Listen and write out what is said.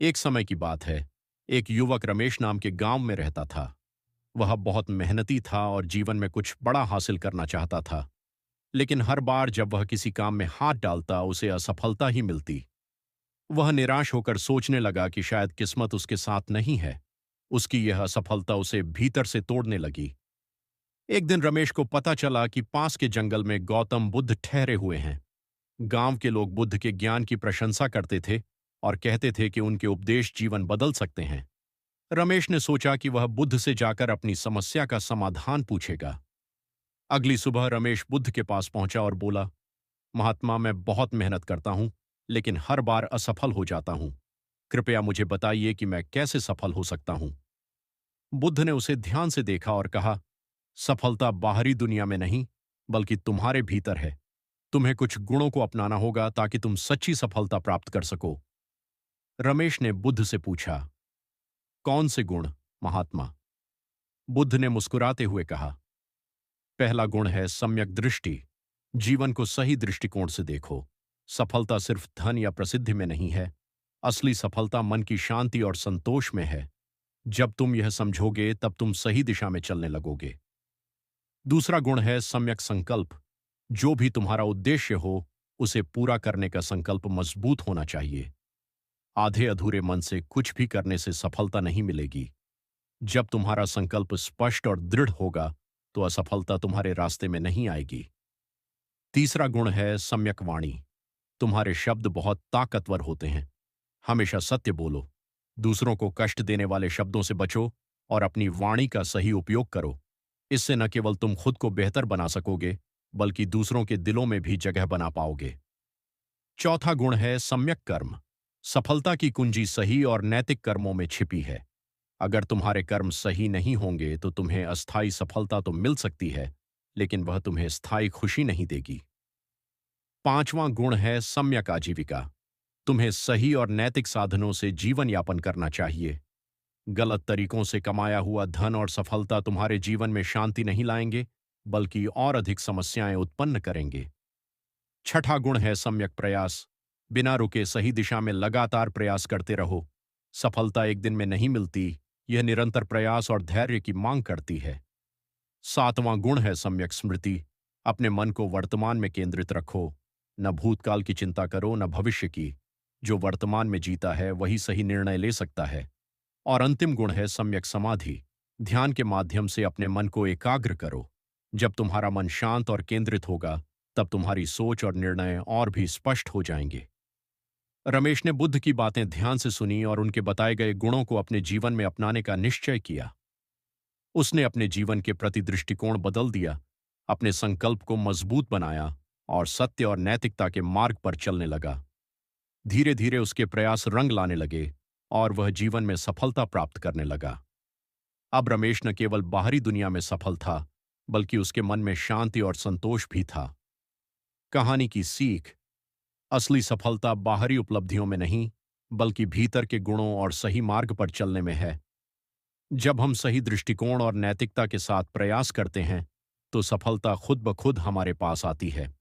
एक समय की बात है। एक युवक रमेश नाम के गांव में रहता था। वह बहुत मेहनती था और जीवन में कुछ बड़ा हासिल करना चाहता था। लेकिन हर बार जब वह किसी काम में हाथ डालता उसे असफलता ही मिलती। वह निराश होकर सोचने लगा कि शायद किस्मत उसके साथ नहीं है। उसकी यह असफलता उसे भीतर से तोड़ने लगी। एक दिन रमेश को पता चला कि पास के जंगल में गौतम बुद्ध ठहरे हुए हैं। गांव के लोग बुद्ध के ज्ञान की प्रशंसा करते थे और कहते थे कि उनके उपदेश जीवन बदल सकते हैं। रमेश ने सोचा कि वह बुद्ध से जाकर अपनी समस्या का समाधान पूछेगा। अगली सुबह रमेश बुद्ध के पास पहुंचा और बोला, महात्मा, मैं बहुत मेहनत करता हूं, लेकिन हर बार असफल हो जाता हूं। कृपया मुझे बताइए कि मैं कैसे सफल हो सकता हूं। बुद्ध ने उसे ध्यान से देखा और कहा, सफलता बाहरी दुनिया में नहीं, बल्कि तुम्हारे भीतर है। तुम्हें कुछ गुणों को अपनाना होगा ताकि तुम सच्ची सफलता प्राप्त कर सको। रमेश ने बुद्ध से पूछा, कौन से गुण, महात्मा? बुद्ध ने मुस्कुराते हुए कहा, पहला गुण है सम्यक दृष्टि। जीवन को सही दृष्टिकोण से देखो। सफलता सिर्फ धन या प्रसिद्धि में नहीं है। असली सफलता मन की शांति और संतोष में है। जब तुम यह समझोगे तब तुम सही दिशा में चलने लगोगे। दूसरा गुण है सम्यक संकल्प। जो भी तुम्हारा उद्देश्य हो, उसे पूरा करने का संकल्प मजबूत होना चाहिए। आधे अधूरे मन से कुछ भी करने से सफलता नहीं मिलेगी। जब तुम्हारा संकल्प स्पष्ट और दृढ़ होगा, तो असफलता तुम्हारे रास्ते में नहीं आएगी। तीसरा गुण है सम्यक वाणी। तुम्हारे शब्द बहुत ताकतवर होते हैं। हमेशा सत्य बोलो। दूसरों को कष्ट देने वाले शब्दों से बचो और अपनी वाणी का सही उपयोग करो। इससे न केवल तुम खुद को बेहतर बना सकोगे, बल्कि दूसरों के दिलों में भी जगह बना पाओगे। चौथा गुण है सम्यक कर्म। सफलता की कुंजी सही और नैतिक कर्मों में छिपी है। अगर तुम्हारे कर्म सही नहीं होंगे तो तुम्हें अस्थायी सफलता तो मिल सकती है, लेकिन वह तुम्हें स्थायी खुशी नहीं देगी। पांचवां गुण है सम्यक आजीविका। तुम्हें सही और नैतिक साधनों से जीवन यापन करना चाहिए। गलत तरीकों से कमाया हुआ धन और सफलता तुम्हारे जीवन में शांति नहीं लाएंगे, बल्कि और अधिक समस्याएं उत्पन्न करेंगे। छठा गुण है सम्यक प्रयास। बिना रुके सही दिशा में लगातार प्रयास करते रहो। सफलता एक दिन में नहीं मिलती, यह निरंतर प्रयास और धैर्य की मांग करती है। सातवां गुण है सम्यक स्मृति। अपने मन को वर्तमान में केंद्रित रखो। न भूतकाल की चिंता करो, न भविष्य की। जो वर्तमान में जीता है वही सही निर्णय ले सकता है। और अंतिम गुण है सम्यक समाधि। ध्यान के माध्यम से अपने मन को एकाग्र करो। जब तुम्हारा मन शांत और केंद्रित होगा, तब तुम्हारी सोच और निर्णय और भी स्पष्ट हो जाएंगे। रमेश ने बुद्ध की बातें ध्यान से सुनी और उनके बताए गए गुणों को अपने जीवन में अपनाने का निश्चय किया। उसने अपने जीवन के प्रति दृष्टिकोण बदल दिया, अपने संकल्प को मजबूत बनाया और सत्य और नैतिकता के मार्ग पर चलने लगा। धीरे धीरे उसके प्रयास रंग लाने लगे और वह जीवन में सफलता प्राप्त करने लगा। अब रमेश न केवल बाहरी दुनिया में सफल था, बल्कि उसके मन में शांति और संतोष भी था। कहानी की सीख। असली सफलता बाहरी उपलब्धियों में नहीं, बल्कि भीतर के गुणों और सही मार्ग पर चलने में है। जब हम सही दृष्टिकोण और नैतिकता के साथ प्रयास करते हैं, तो सफलता खुद ब खुद हमारे पास आती है।